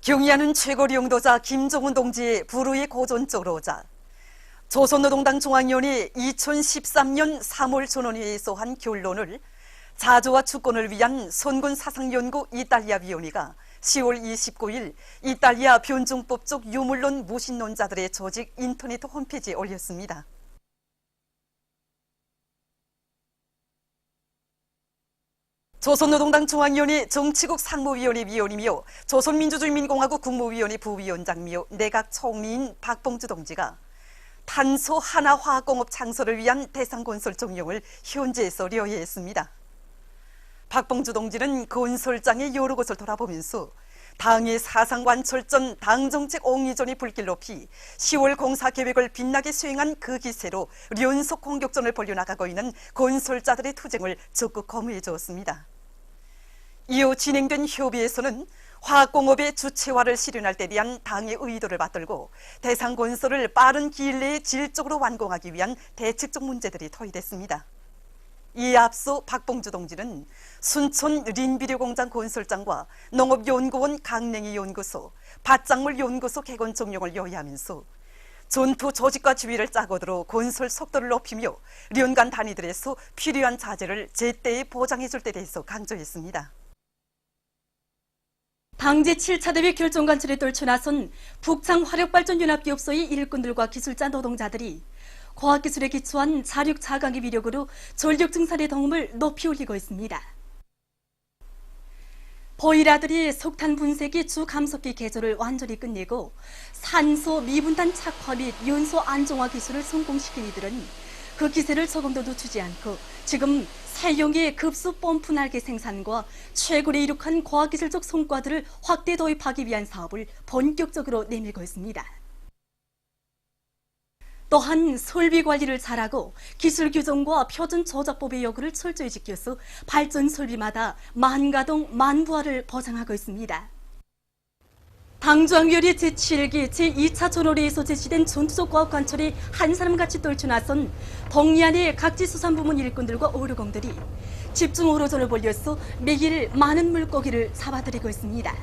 경의하는 최고리 용도자 김정은 동지의 불후의 고존적으로 오자 조선노동당 중앙위원회 2013년 3월 전원회의에서 한 결론을 자주와 주권을 위한 선군 사상연구 이탈리아 위원회가 10월 29일 이탈리아 변증법적 유물론 무신론자들의 조직 인터넷 홈페이지에 올렸습니다. 조선노동당 중앙위원회 정치국 상무위원회 위원이며 조선민주주의인민공화국 국무위원회 부위원장이며 내각 총리인 박봉주 동지가 탄소 하나화학공업 창설을 위한 대상건설 종용을 현지에서 려해했습니다. 박봉주 동지는 건설장의 여러 곳을 돌아보면서 당의 사상관철전 당정책 옹이전의 불길 높이 10월 공사 계획을 빛나게 수행한 그 기세로 연속 공격전을 벌여나가고 있는 건설자들의 투쟁을 적극 거무해 주었습니다. 이후 진행된 협의에서는 화학공업의 주체화를 실현할 때 대한 당의 의도를 받들고 대상건설을 빠른 기일 내에 질적으로 완공하기 위한 대책적 문제들이 토의됐습니다. 이에 앞서 박봉주 동지는 순천 린비료공장 건설장과 농업연구원 강냉이 연구소, 밭작물 연구소 개건 종용을 요구하면서 전투 조직과 지휘를 짜고들어 건설 속도를 높이며 연간 단위들에서 필요한 자재를 제때에 보장해줄 때 대해서 강조했습니다. 당 제7차 대회 결정관철에 떨쳐 나선 북창화력발전연합기업소의 일꾼들과 기술자 노동자들이 과학기술에 기초한 자력 자강의 위력으로 전력 증산의 도움을 높이 올리고 있습니다. 보일아들이 석탄 분쇄기 주 감속기 개조를 완전히 끝내고 산소 미분단 착화 및 연소 안정화 기술을 성공시킨 이들은 그 기세를 조금도 늦추지 않고 지금 사용의 급수 펌프 날개 생산과 최고를 이룩한 과학기술적 성과들을 확대 도입하기 위한 사업을 본격적으로 내밀고 있습니다. 또한 설비 관리를 잘하고 기술 규정과 표준 조작법의 요구를 철저히 지켜서 발전 설비마다 만가동 만부화를 보장하고 있습니다. 당중앙위원회 제7기 제2차 전원회의에서 제시된 전투적 과학관철에 한 사람같이 떨쳐 나선 동해안의 각지수산부문 일꾼들과 어류공들이 집중 오로전을 벌여서 매일 많은 물고기를 잡아들이고 있습니다.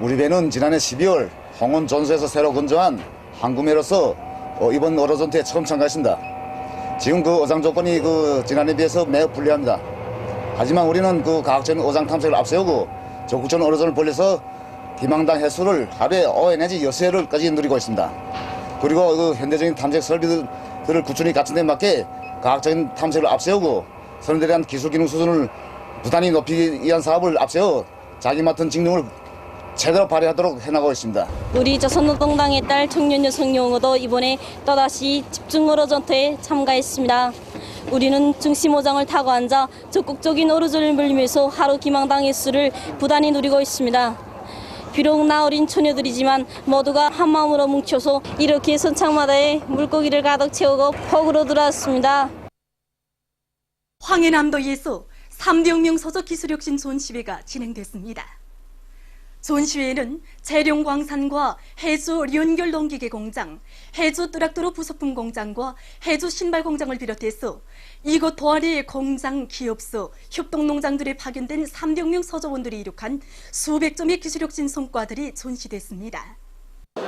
우리 배는 지난해 12월 홍원 전소에서 새로 건조한 항구매로서 이번 어로전투에 처음 참가했습니다. 지금 그 어장 조건이 지난해에 비해서 매우 불리합니다. 하지만 우리는 과학적인 어장 탐색을 앞세우고 적극적인 어로전을 벌려서 희망당 횟수를 하루에 5회 내지 6회를까지 누리고 있습니다. 그리고 현대적인 탐색 설비들을 구축이 갖춘 데 맞게 과학적인 탐색을 앞세우고 선원들에 대한 기술 기능 수준을 부단히 높이기 위한 사업을 앞세워 자기 맡은 직능을 제대로 발휘하도록 해나가고 있습니다. 우리 조선노동당의 딸 청년 여성 용어도 이번에 또다시 집중 어로전투에 참가했습니다. 우리는 중심오장을 타고 앉아 적극적인 어로전을 벌이면서 하루 기망당 횟수를 부단히 누리고 있습니다. 비록 나어린 처녀들이지만 모두가 한마음으로 뭉쳐서 이렇게 선착마다에 물고기를 가득 채우고 폭우로 들어왔습니다. 황해남도에서 3대혁명 서적 기술혁신 전시회가 진행됐습니다. 전시회에는 재룡광산과 해주 연결 농기계 공장, 해주 뜨락도로 부속품 공장과 해주 신발 공장을 비롯해서 이곳 도안의 공장, 기업소, 협동농장들에 파견된 3대혁명 서적원들이 이룩한 수백 점의 기술혁신 성과들이 전시됐습니다.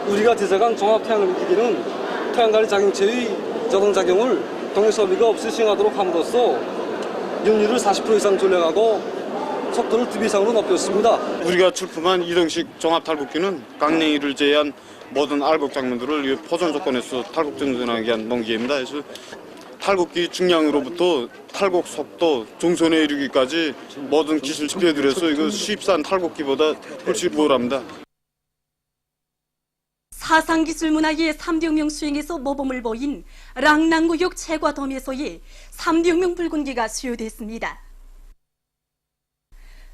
우리가 제작한 종합태양광기기는 태양광 작용체의 자동작용을 동력소비가 없이 시행하도록 함으로써 연료를 40% 이상 절약하고 속도를 2배 이상으로 높였습니다. 우리가 출품한 이등식 종합탈곡기는 강냉이를 제외한 모든 알곡 작물들을 포전 조건에서 탈곡 증진하기 위한 농기계입니다. 그래서 탈곡기 중량으로부터 탈곡 속도, 종손에 이르기까지 모든 기술 지표들에서 이거 수입산 탈곡기보다 훨씬 우월합니다. 사상기술문화의 3대혁명 수행에서 모범을 보인 랑랑구역 채과돔에서의 3대혁명 붉은기가 수여됐습니다.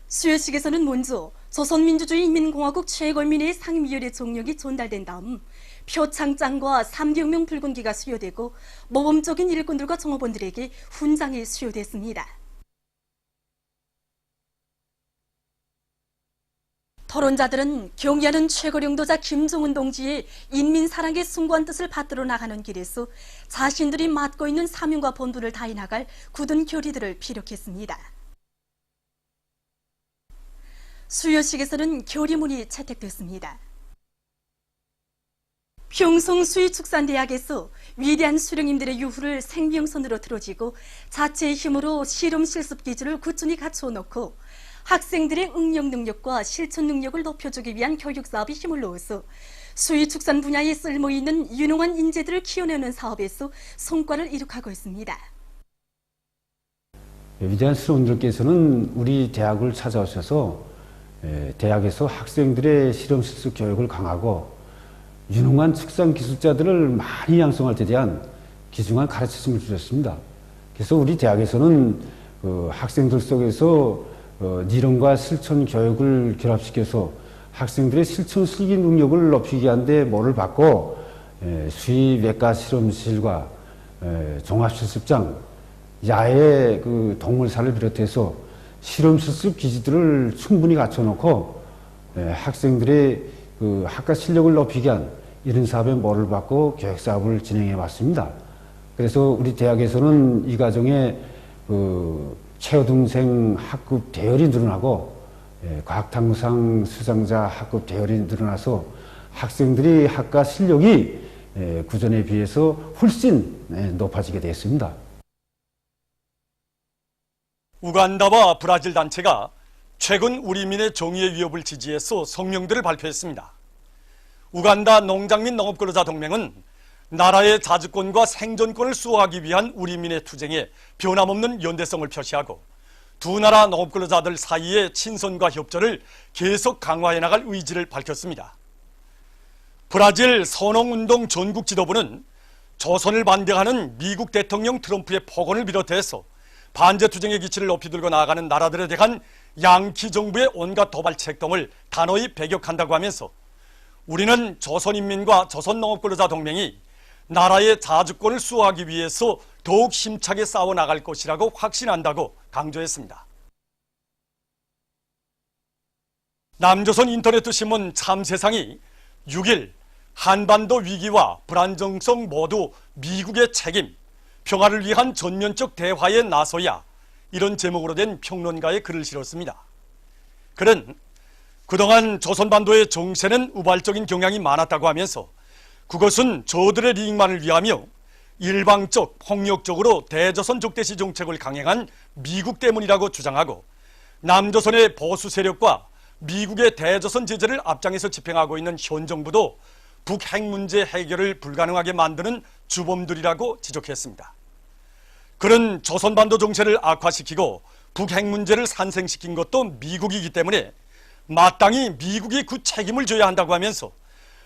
수여식에서는 먼저 조선민주주의인민공화국 최고인민회의 상임위원회 종력이 전달된 다음 표창장과 3대혁명 붉은기가 수여되고 모범적인 일꾼들과 종업원들에게 훈장이 수여됐습니다. 토론자들은 경의하는 최고령도자 김정은 동지의 인민사랑의 숭고한 뜻을 받들어 나가는 길에서 자신들이 맡고 있는 사명과 본분을 다해 나갈 굳은 결의들을 피력했습니다. 수요식에서는 교리문이 채택됐습니다. 평송수의축산대학에서 위대한 수령님들의 유후를 생명선으로 들어지고 자체의 힘으로 실험 실습 기술을 꾸준히 갖춰놓고 학생들의 응용 능력과 실천 능력을 높여주기 위한 교육사업에 힘을 넣어서 수의축산 분야에 쓸모있는 유능한 인재들을 키워내는 사업에서 성과를 이룩하고 있습니다. 위대한 수령님들께서는 우리 대학을 찾아오셔서 대학에서 학생들의 실험 실습 교육을 강하고 유능한 축산 기술자들을 많이 양성할 때 대한 귀중한 가르침을 주셨습니다. 그래서 우리 대학에서는 학생들 속에서 이론과 실천 교육을 결합시켜서 학생들의 실천 실기 능력을 높이기 위한 데 모를 받고 수의 외과 실험실과 종합실습장, 야외 동물사를 비롯해서 실험 실습 기지들을 충분히 갖춰놓고 학생들의 학과 실력을 높이기 위한 이런 사업에 모를 받고 교육 사업을 진행해 왔습니다. 그래서 우리 대학에서는 이 과정에 최우등생 학급 대열이 늘어나고 과학탐구상 수상자 학급 대열이 늘어나서 학생들이 학과 실력이 구전에 비해서 훨씬 높아지게 되었습니다. 우간다와 브라질 단체가 최근 우리민의 정의의 위협을 지지해서 성명들을 발표했습니다. 우간다 농장 및 농업근로자 동맹은 나라의 자주권과 생존권을 수호하기 위한 우리민의 투쟁에 변함없는 연대성을 표시하고 두 나라 농업근로자들 사이의 친선과 협조를 계속 강화해 나갈 의지를 밝혔습니다. 브라질 선홍운동 전국 지도부는 조선을 반대하는 미국 대통령 트럼프의 폭언을 비롯해서 반제투쟁의 기치를 높이 들고 나아가는 나라들에 대한 양키 정부의 온갖 도발책 등을 단호히 배격한다고 하면서 우리는 조선인민과 조선농업근로자 동맹이 나라의 자주권을 수호하기 위해서 더욱 힘차게 싸워 나갈 것이라고 확신한다고 강조했습니다. 남조선 인터넷 신문 참세상이 6일 한반도 위기와 불안정성 모두 미국의 책임, 평화를 위한 전면적 대화에 나서야 이런 제목으로 된 평론가의 글을 실었습니다. 그는 그동안 조선반도의 정세는 우발적인 경향이 많았다고 하면서 그것은 저들의 이익만을 위하며 일방적, 폭력적으로 대조선 적대시 정책을 강행한 미국 때문이라고 주장하고 남조선의 보수 세력과 미국의 대조선 제재를 앞장에서 집행하고 있는 현 정부도 북핵 문제 해결을 불가능하게 만드는 주범들이라고 지적했습니다. 그는 조선반도 정세를 악화시키고 북핵 문제를 산생시킨 것도 미국이기 때문에 마땅히 미국이 그 책임을 져야 한다고 하면서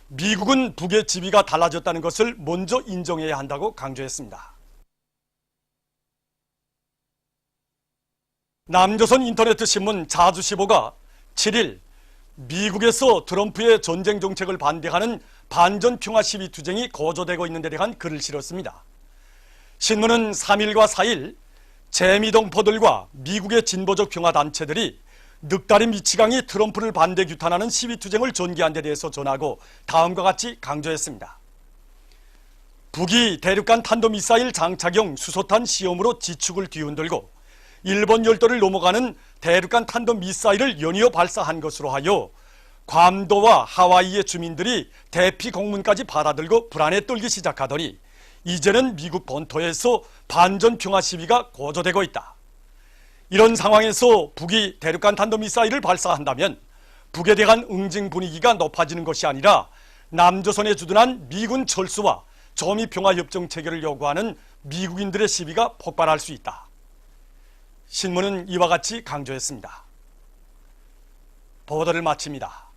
미국은 북의 지위가 달라졌다는 것을 먼저 인정해야 한다고 강조했습니다. 남조선 인터넷 신문 자주시보가 7일 미국에서 트럼프의 전쟁 정책을 반대하는 반전 평화 시위 투쟁이 고조되고 있는 데 대한 글을 실었습니다. 신문은 3일과 4일 재미동포들과 미국의 진보적 평화단체들이 늑다리 미치광이 트럼프를 반대 규탄하는 시위투쟁을 전개한 데 대해서 전하고 다음과 같이 강조했습니다. 북이 대륙간 탄도미사일 장착용 수소탄 시험으로 지축을 뒤흔들고 일본 열도를 넘어가는 대륙간 탄도미사일을 연이어 발사한 것으로 하여 괌도와 하와이의 주민들이 대피 공문까지 받아들고 불안에 떨기 시작하더니 이제는 미국 본토에서 반전 평화 시위가 고조되고 있다. 이런 상황에서 북이 대륙간 탄도미사일을 발사한다면 북에 대한 응징 분위기가 높아지는 것이 아니라 남조선에 주둔한 미군 철수와 조미 평화협정 체결을 요구하는 미국인들의 시위가 폭발할 수 있다. 신문은 이와 같이 강조했습니다. 보도를 마칩니다.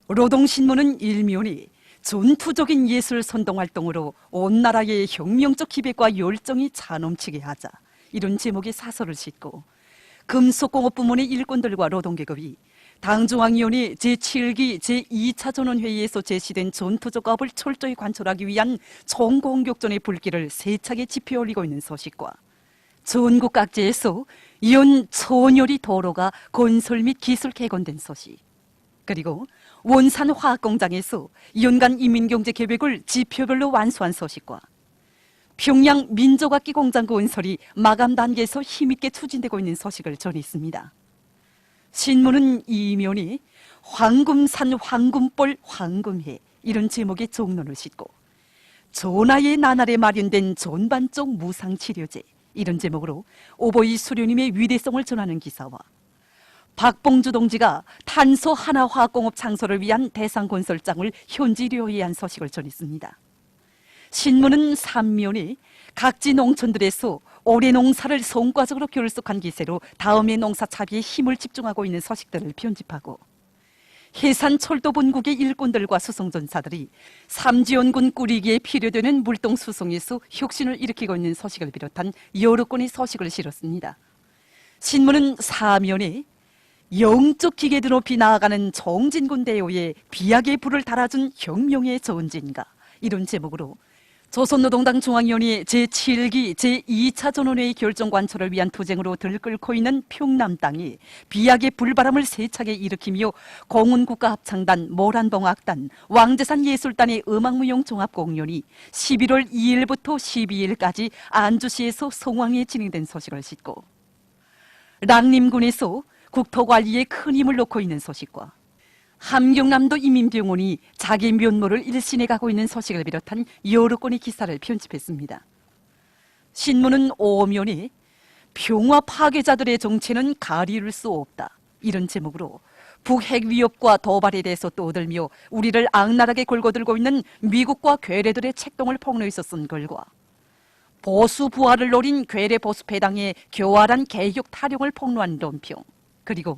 노동신문은 일면이 전투적인 예술 선동활동으로 온 나라의 혁명적 기백과 열정이 차넘치게 하자 이런 제목의 사설을 싣고 금속공업 부문의 일꾼들과 노동계급이 당중앙위원회 제7기 제2차 전원회의에서 제시된 전투적 업을 철저히 관철하기 위한 총공격전의 불길을 세차게 지펴 올리고 있는 소식과 전국 각지에서 이온 초연료리 도로가 건설 및 기술 개건된 소식, 그리고 원산 화학공장에서 연간 이민경제 계획을 지표별로 완수한 소식과 평양 민족악기 공장 건설이 마감 단계에서 힘있게 추진되고 있는 소식을 전했습니다. 신문은 이면에 황금산 황금볼 황금해 이런 제목의 종론을 싣고 전하의 나날에 마련된 전반적 무상치료제 이런 제목으로 오보이 수료님의 위대성을 전하는 기사와 박봉주 동지가 탄소 하나화학공업 창설을 위한 대상건설장을 현지 료해한 소식을 전했습니다. 신문은 3면에 각지 농촌들에서 올해 농사를 성과적으로 결속한 기세로 다음의 농사 차비에 힘을 집중하고 있는 소식들을 편집하고 해산철도본국의 일꾼들과 수송전사들이 삼지연군 꾸리기에 필요되는 물동 수송에서 혁신을 일으키고 있는 소식을 비롯한 여러 건의 소식을 실었습니다. 신문은 4면에 영적 기계도 높이 나아가는 정진군 대호에 비약의 불을 달아준 혁명의 전진가 이런 제목으로 조선노동당 중앙위원회 제7기 제2차 전원회의 결정 관철을 위한 투쟁으로 들끓고 있는 평남 땅이 비약의 불바람을 세차게 일으키며 공운국가합창단, 모란봉악단, 왕재산 예술단의 음악무용 종합공연이 11월 2일부터 12일까지 안주시에서 송황리에 진행된 소식을 싣고 랑림군에서 국토관리에 큰 힘을 놓고 있는 소식과 함경남도 이민병원이 자기 면모를 일신해 가고 있는 소식을 비롯한 여러 건의 기사를 편집했습니다. 신문은 5면에 평화 파괴자들의 정체는 가리울 수 없다 이런 제목으로 북핵 위협과 도발에 대해서 떠들며 우리를 악랄하게 걸고들고 있는 미국과 괴뢰들의 책동을 폭로해서 쓴 글과 보수 부활을 노린 괴뢰 보수패당의 교활한 개혁 타령을 폭로한 논평, 그리고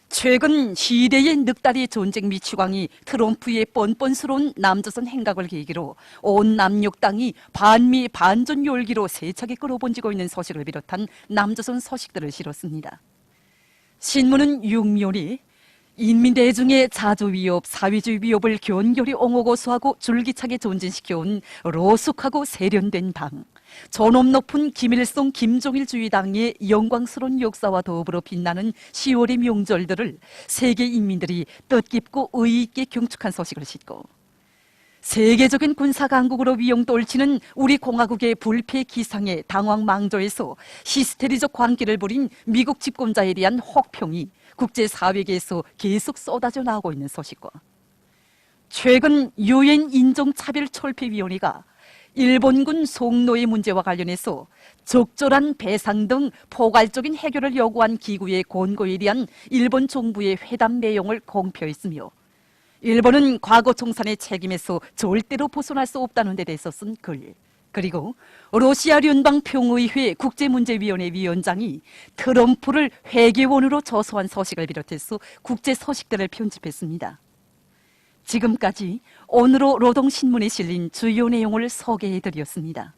최근 시대의 늑다리 전쟁 미치광이 트럼프의 뻔뻔스러운 남조선 행각을 계기로 온 남녘땅이 반미 반전 열기로 세차게 끌어번지고 있는 소식을 비롯한 남조선 소식들을 실었습니다. 신문은 6면에 인민대중의 자주위협, 사회주의 위협을 견결히 옹호고수하고 줄기차게 전진시켜온 로숙하고 세련된 당, 존엄 높은 김일성 김종일주의당의 영광스러운 역사와 더불어 빛나는 10월의 명절들을 세계 인민들이 뜻깊고 의의있게 경축한 소식을 싣고 세계적인 군사강국으로 위용떨치는 우리 공화국의 불패 기상에 당황망조해서 히스테리적 광기를 부린 미국 집권자에 대한 혹평이 국제사회계에서 계속 쏟아져 나오고 있는 소식과 최근 유엔 인종차별철폐위원회가 일본군 송로의 문제와 관련해서 적절한 배상 등 포괄적인 해결을 요구한 기구의 권고에 대한 일본 정부의 회담 내용을 공표했으며 일본은 과거 청산의 책임에서 절대로 벗어날 수 없다는 데 대해서 쓴 글, 그리고 러시아聯邦평의회 국제문제위원회 위원장이 트럼프를 회계원으로 저소한 소식을 비롯해서 국제 소식들을 편집했습니다. 지금까지 오늘로 노동신문에 실린 주요 내용을 소개해드렸습니다.